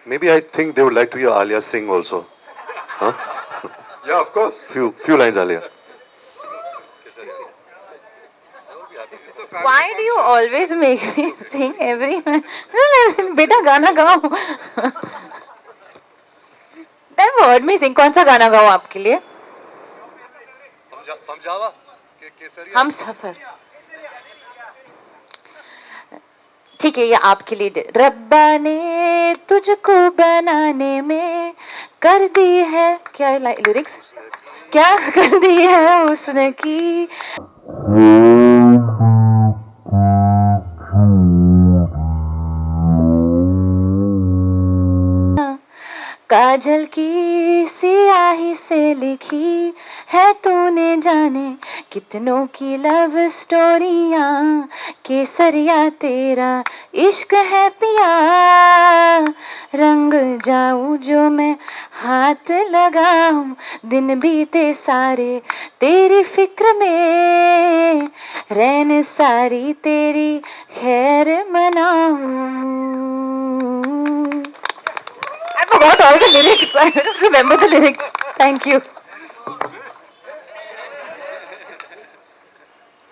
Maybe I think they would like to hear Alia sing also. Huh? Yeah, of course. Few lines, Alia. Why do you always make me sing every man? बेटा गाना गाओ. Never heard me sing. कौन सा गाना गाओ आपके लिए? समझावा हम सफर. ठीक है, ये आपके लिए. रब्बा ने तुझको बनाने में कर दी है क्या लिरिक्स, क्या कर दी है उसने की. काजल की सियाही से लिखी है तूने जाने कितनों की लव स्टोरियां. केसरिया तेरा इश्क है पिया, रंग जाऊं जो मैं हाथ लगाऊं. दिन बीते सारे तेरी फिक्र में, रैन सारी तेरी खैर मनाऊं. I forgot all the lyrics. I don't remember the lyrics. Thank you.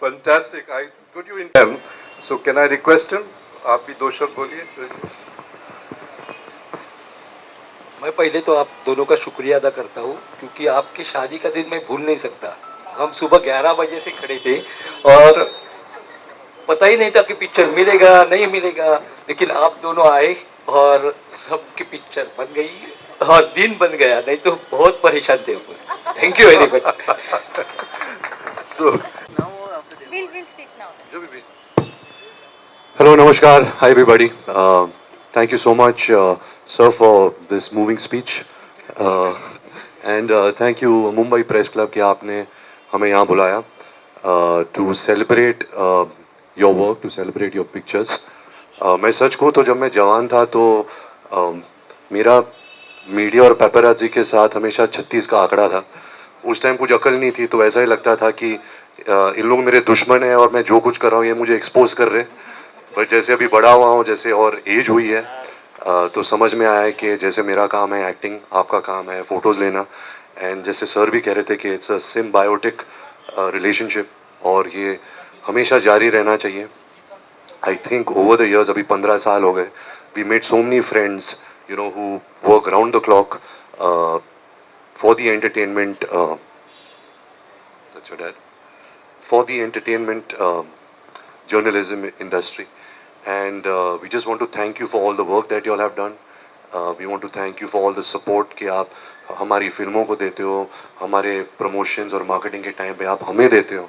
Fantastic. I put you in them. So can I request him? आप भी दो शब्द बोलिए. मैं पहले तो आप दोनों का शुक्रिया अदा करता हूँ, क्योंकि आपकी शादी का दिन मैं भूल नहीं सकता. हम सुबह 11 बजे से खड़े थे और पता ही नहीं था कि पिक्चर मिलेगा नहीं मिलेगा, लेकिन आप दोनों आए और सबकी पिक्चर बन गई और दिन बन गया. नहीं तो बहुत परेशान थे हम. Thank you very much. So We'll speak now. Hello, namaskar. Hi, everybody. Thank you so much, sir, for this moving speech. And thank you, Mumbai Press Club, कि आपने हमें यहाँ बुलाया to celebrate your work, to celebrate your pictures. मैं सच कहूँ तो जब मैं जवान था तो मेरा मीडिया और पेपराजी के साथ हमेशा 36 का आंकड़ा था. उस टाइम कुछ अकल नहीं थी, तो ऐसा ही लगता था कि इन लोग मेरे दुश्मन हैं और मैं जो कुछ कर रहा हूँ ये मुझे एक्सपोज कर रहे हैं. पर जैसे अभी बड़ा हुआ हूँ, जैसे और एज हुई है, तो समझ में आया है कि जैसे मेरा काम है एक्टिंग, आपका काम है फोटोज़ लेना. एंड जैसे सर भी कह रहे थे कि इट्स अ सिम्बायोटिक रिलेशनशिप और ये हमेशा जारी रहना चाहिए. I think over the years, अभी 15 साल हो गए, we made so many friends you know who work round the clock for the entertainment that's your dad, for the entertainment journalism industry. And we just want to thank you for all the work that you all have done. We want to thank you for all the support कि आप हमारी फिल्मों को देते हो, हमारे promotions और marketing के टाइम पे आप हमें देते हो.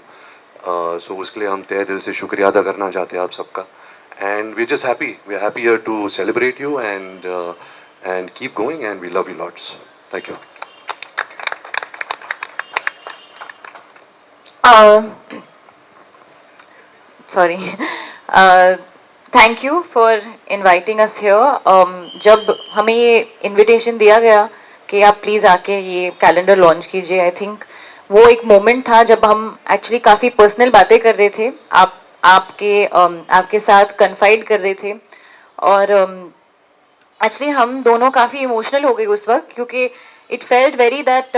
सो उसके लिए हम तहे दिल से शुक्रिया अदा करना चाहते हैं आप सबका. And we're just happy. We're happy here to celebrate you and keep going. And we love you lots. Thank you. Sorry. Thank you for inviting us here. जब हमें ये invitation दिया गया कि आप प्लीज आके ये कैलेंडर लॉन्च कीजिए, आई थिंक वो एक मोमेंट था जब हम एक्चुअली काफी पर्सनल बातें कर रहे थे. आपके साथ कन्फाइड कर रहे थे और एक्चुअली हम दोनों काफ़ी इमोशनल हो गए उस वक्त, क्योंकि it felt very that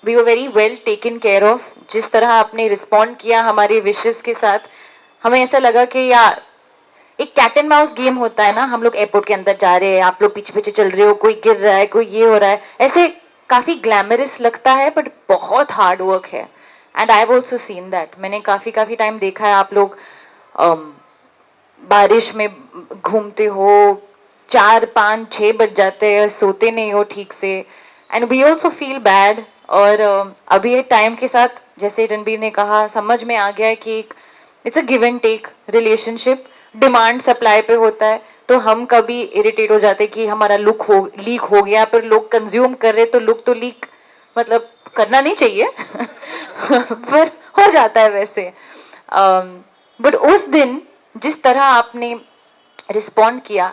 we were very well taken care of. जिस तरह आपने रिस्पॉन्ड किया हमारे विशेस के साथ, हमें ऐसा लगा कि यार एक कैट एंड माउस गेम होता है ना, हम लोग एयरपोर्ट के अंदर जा रहे हैं, आप लोग पीछे पीछे चल रहे हो, कोई गिर रहा है, कोई ये हो रहा है, ऐसे काफ़ी ग्लैमरस लगता है बट बहुत हार्ड वर्क है. And I have also seen that. मैंने काफ़ी टाइम देखा है आप लोग बारिश में घूमते हो, 4 5 6 बज जाते हैं, सोते नहीं हो ठीक से. And we also feel bad. और अभी एक टाइम के साथ जैसे रणबीर ने कहा, समझ में आ गया है कि it's a give and take relationship. Demand supply पे होता है, तो हम कभी इरिटेट हो जाते कि हमारा लीक हो गया, पर लोग कंज्यूम कर रहे तो लुक तो लीक मतलब करना नहीं चाहिए पर हो जाता है वैसे. बट उस दिन जिस तरह आपने रिस्पॉन्ड किया,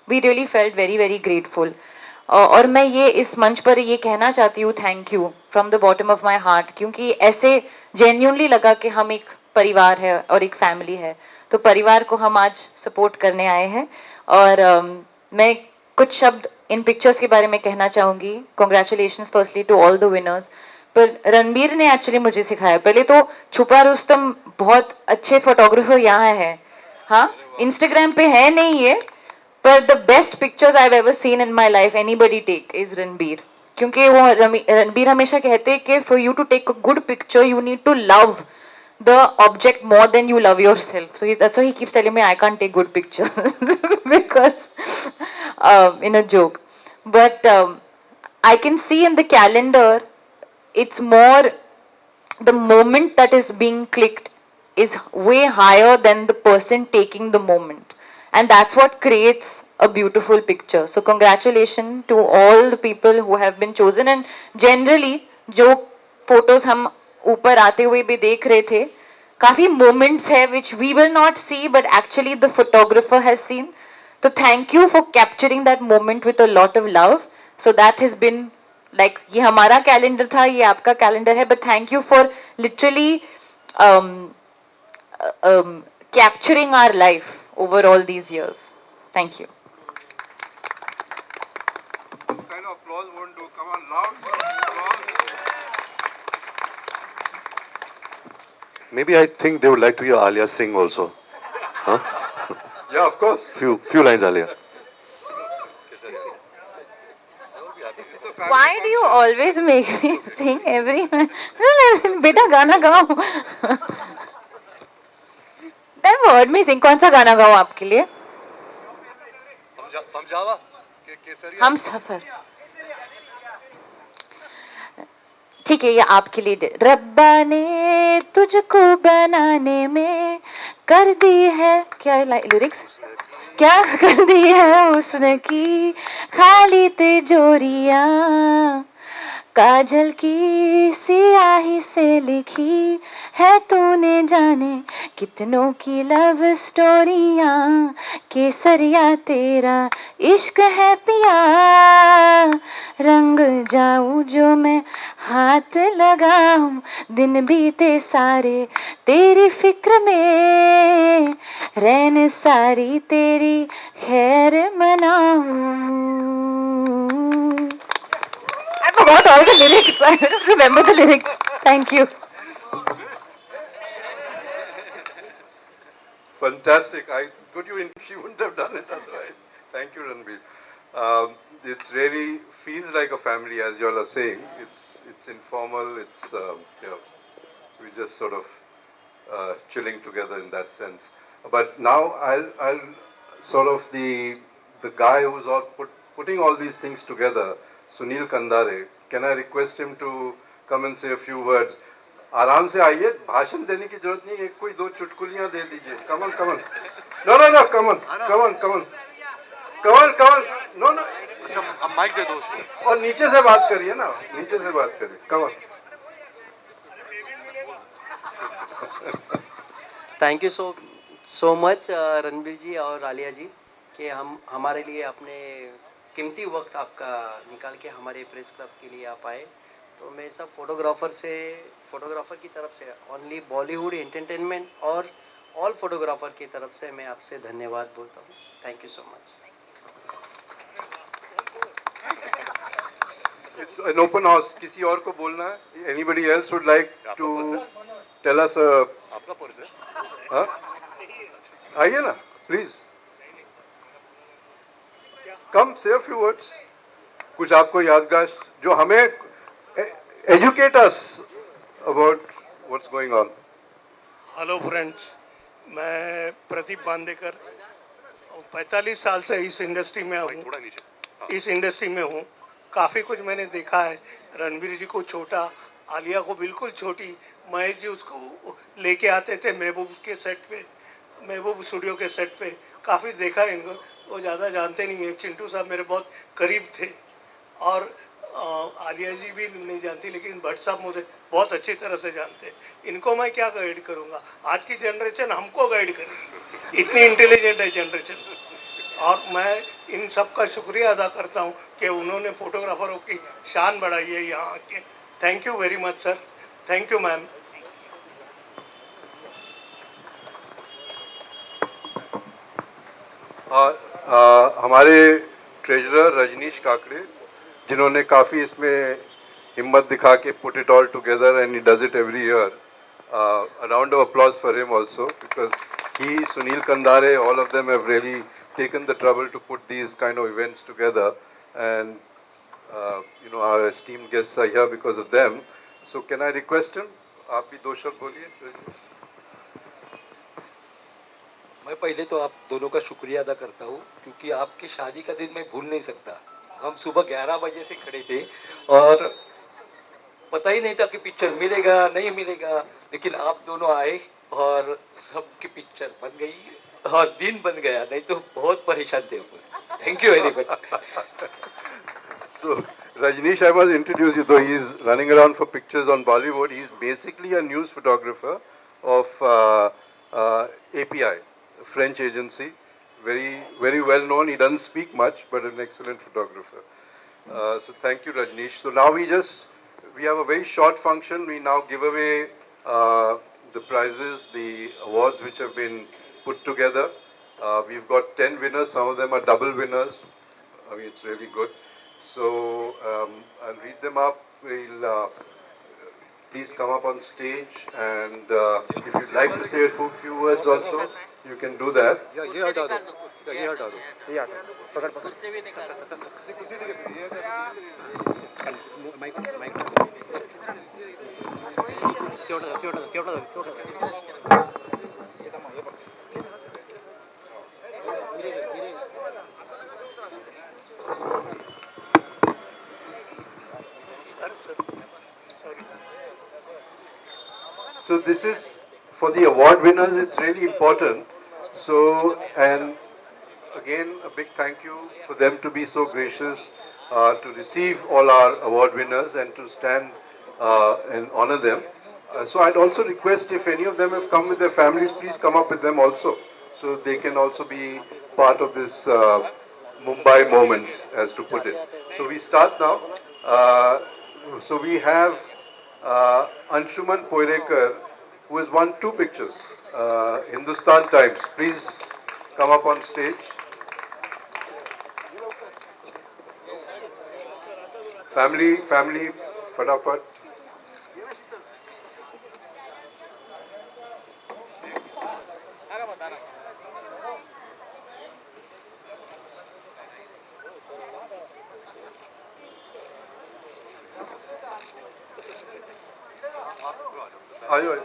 we really felt very very grateful. और मैं ये इस मंच पर ये कहना चाहती हूँ, thank you from the bottom of my heart, क्योंकि ऐसे जेन्यूनली लगा कि हम एक परिवार है और एक फैमिली है. तो परिवार को हम आज सपोर्ट करने आए हैं. और मैं कुछ शब्द इन पिक्चर्स के बारे में कहना चाहूंगी. Congratulations firstly to all the winners. पर रणबीर ने एक्चुअली मुझे सिखाया. पहले तो छुपा रुस्तम बहुत अच्छे फोटोग्राफर यहाँ है, हाँ, इंस्टाग्राम पे है नहीं ये, पर the best pictures I have ever seen in my life anybody take is Ranbir. क्योंकि वो रणबीर हमेशा कहते हैं कि for you to take a good picture you need to love the object more than you love yourself. So that's why he keeps telling me I can't take good pictures because in a joke. But I can see in the calendar, it's more the moment that is being clicked is way higher than the person taking the moment, and that's what creates a beautiful picture. So congratulations to all the people who have been chosen. And generally जो photos हम ऊपर आते हुए भी देख रहे थे, काफी मोमेंट्स है which we will not see but actually the photographer has seen. So thank you for capturing that moment with a lot of love. So that has been like, ये हमारा कैलेंडर था, ये आपका कैलेंडर है, but thank you for literally capturing our life over all these years. Thank you. This kind of applause won't do. Come on, loud applause. Maybe I think they would like to hear Alia sing also. Huh? Yeah, of course. Few lines, Alia. Why do you always make me sing every बेटा गाना गाओ. Never heard me sing. कौन सा गाना गाओ आपके लिए? समझावा केसरिया. हम सफर. ठीक है, ये आपके लिए. रब्बा ने तुझको बनाने में कर दी है क्या लिरिक्स, क्या कर दी है उसने की खाली तिजोरिया, काजल की सियाही से लिखी है तूने जाने कितनों की लव स्टोरियां, केसरिया तेरा इश्क है पिया, रंग जाऊं जो मैं हाथ लगाऊं, दिन बीते सारे तेरी फिक्र में, रैन सारी तेरी खैर मनाऊं. I forgot all the lyrics. I don't remember the lyrics. Thank you. Fantastic. She wouldn't have done it otherwise. Thank you, Ranbir. It really feels like a family, as you all are saying. It's informal. It's we just sort of chilling together in that sense. But now I'll sort of the guy who's putting all these things together, Sunil Kandare. Can I request him to come and say a few words? आराम से आइए, भाषण देने की जरूरत नहीं है, कोई दो चुटकुलियां दे दीजिए. कमन कमन, नो कमन कमन कमन कमन कमन, नो अब माइक दे दो उसको और नीचे से बात करिए ना, नीचे से बात करिए. Come on. Thank you so much Ranbir ji और आलिया जी कि हमारे लिए अपने कीमती वक्त आपका निकाल के हमारे प्रेस क्लब के लिए आप आए. तो मैं सब फोटोग्राफर की तरफ से, ओनली बॉलीवुड एंटरटेनमेंट और ऑल फोटोग्राफर की तरफ से मैं आपसे धन्यवाद बोलता हूँ. Thank you so much. It's an open house. किसी और को बोलना है? Anybody else would like to tell us a? आपका पर्स है? हाँ? आइए ना, please. Come, say a few words. कुछ आपको यादगार जो हमें educate us about what's going on. Hello friends, मैं प्रदीप बांदेकर 45 साल से इस इंडस्ट्री में हूँ. काफ़ी कुछ मैंने देखा है. रणबीर जी को छोटा, आलिया को बिल्कुल छोटी, महेश जी उसको लेके आते थे महबूब के सेट पे, महबूब स्टूडियो के सेट पे. काफ़ी देखा है इनको, वो ज़्यादा जानते नहीं है. चिंटू साहब मेरे बहुत करीब थे और आलिया जी भी नहीं जानती, लेकिन भट्ट साहब मुझे बहुत अच्छी तरह से जानते. इनको मैं क्या गाइड करूँगा, आज की जनरेशन हमको गाइड करेगी, इतनी इंटेलिजेंट है जनरेशन. और मैं इन सब का शुक्रिया अदा करता हूँ कि उन्होंने फोटोग्राफरों की शान बढ़ाई है यहाँ आके. Thank you very much sir. Thank you ma'am. हमारे ट्रेजरर रजनीश काकड़े, जिन्होंने काफ़ी इसमें हिम्मत दिखा के put it all together and he does it every year. A round of applause for him also, because he, Sunil Kandare, all of them have really taken the trouble to put these kind of events together, and you know, our esteemed guests are here because of them. So can I request him? आप भी दो शब्द बोलिए. मैं पहले तो आप दोनों का शुक्रिया अदा करता हूँ, क्योंकि आपकी शादी का दिन मैं भूल नहीं सकता. हम सुबह 11 बजे से खड़े थे और पता ही नहीं था कि पिक्चर मिलेगा नहीं मिलेगा, लेकिन आप दोनों आए और सबकी पिक्चर बन गई और दिन बन गया, नहीं तो बहुत परेशान थे. Thank you very much. So, Rajneesh, I must introduce you, though he is running around for pictures on Bollywood. He is basically a news photographer of API, a French agency. Very well known. He doesn't speak much, but an excellent photographer. So thank you, Rajneesh. So now we have a very short function. We now give away the prizes, the awards which have been put together. We've got 10 winners. Some of them are double winners. I mean, it's really good. So I'll read them up. We'll please come up on stage, and if you'd like to say a few words also, you can do that. So this is for the award winners. It's really important. So, and again, a big thank you for them to be so gracious to receive all our award winners and to stand and honor them. So I'd also request, if any of them have come with their families, please come up with them also, so they can also be part of this Mumbai moments, as to put it. So we start now. So we have Anshuman Poirekar, who has won 2 pictures, Hindustan Times. Please come up on stage. Family, fatapat. आयो आयो.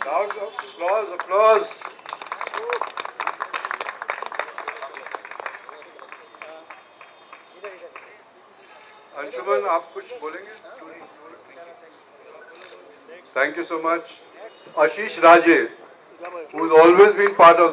Round of applause. Anshuman, आप कुछ बोलेंगे? Thank you so much. Ashish Raje, who's always been part of